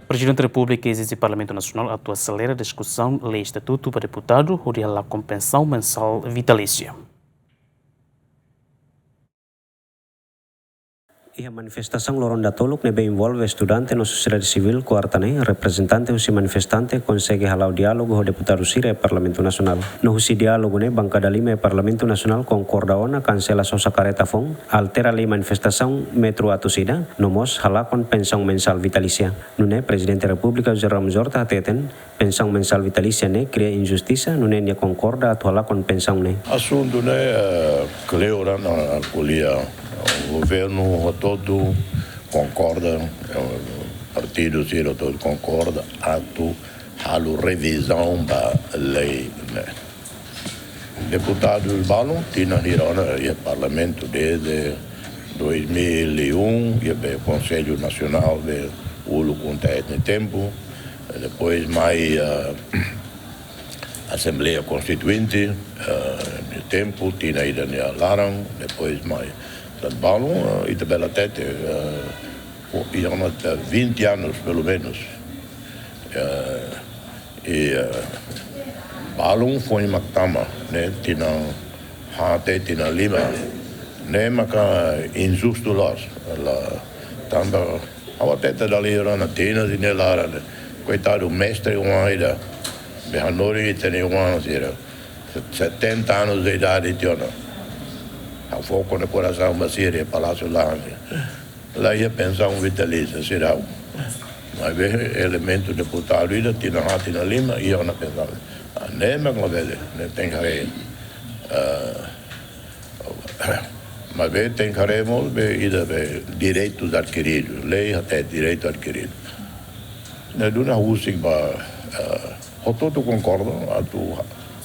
Prezidente Repu ezize Parlamentu Nasional a aselera diskusaun lei estatutu para deputado hodi halakon Pensaun Mensal Vitali. A manifestação Loronda Toluk nebe envolve estudante na sociedade civil coartane, representante usi manifestante consegue halau diálogo ho Deputadu sira Parlamentu Nasional. No usi diálogo ne bancada 5 Parlamentu Nasional concorda ona cancela sosa careta fong, altera lei manifestação metro atusida, nomos halakon Pensaun Mensal Vitalicia. Nune Prezidente República Repu ateten Pensaun Mensal Vitalicia ne cria injustiça, nune ne concorda atu halakon Pensaun ne. Assunto ne cleora na colia. O governo todo concorda, o partido todo concorda, a revisão da lei. Deputado Balon tinha hirona o Parlamento desde 2001, e o Conselho Nacional de Ulu Conté no tempo, depois mais Assembleia Constituinte no tempo, tinha ido a Larang, depois mais dat Balon, e também até 20 anos, pelo menos. Balon foi uma cama, né? Tinha lima, né? Mas injusto lá. Tamba, a teta dali era na tina, tinha lá, coitado, mestre, uma ainda, Behanori, tinha uma, 70 anos de idade, tinha. A foco no coração, mas seria Palácio lá. Lá ia Pensaun Vitali, será. Mas vê elemento deputado, ainda tinha na Lima, e eu não pensava. Nem me convence, nem tem que mas vê, tem que ver direitos adquiridos, lei até direito adquirido. Na duna usiba, todo concordo, a tu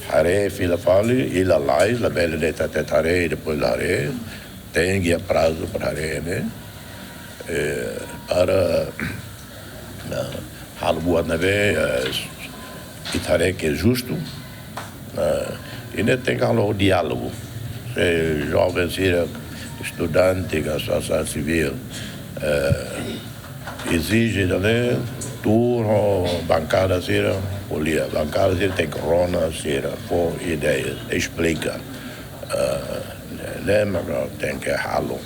hare fila fali ila lais la bela de hare depois la hare tem que prazo para hare né para halbuat nave itare que é justo e nem tem que o diálogo jovem ser estudante da sociedade civil exige né turno bancada ser polia bancada ser tem corona ser for ideias explica lembra tem que halo.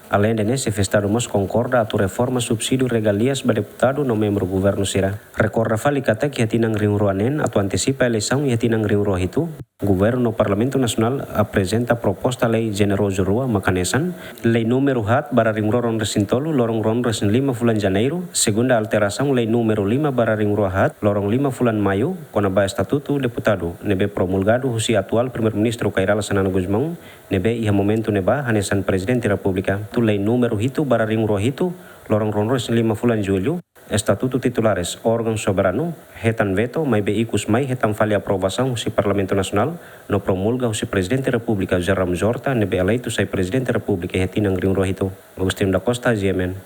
Além de nesse festado mas concorda atu reforma subsídio regalias ba deputado no membro governo sira. Recorda fali kata que tinang rinruanen atu antecipa eleição e tinang rinruah itu. Governo no Parlamentu Nasional apresenta proposta lei generoso rua makanesan lei número hat bara ringroron resintolo lorong ron resin 5 bulan Janeiro, segunda alteração lei número 5 bara ringroh hat lorong 5 bulan Maio kona ba estatutu deputado nebe promulgado husi atual primeiro-ministro Kairala Sanana Guzmão nebe iha momento neba hanesan Prezidente República tu lei número hitu bara ringroh hitu lorong ron resin 5 bulan Julho. Estatuto titulares órgão soberano hetan veto mai beikus mai hetan fali aprovação si Parlamentu Nasional no promulga si Prezidente República Repu nebe eleito sai Prezidente República hetinang ringroh hitu. Agustin da Costa, GMN.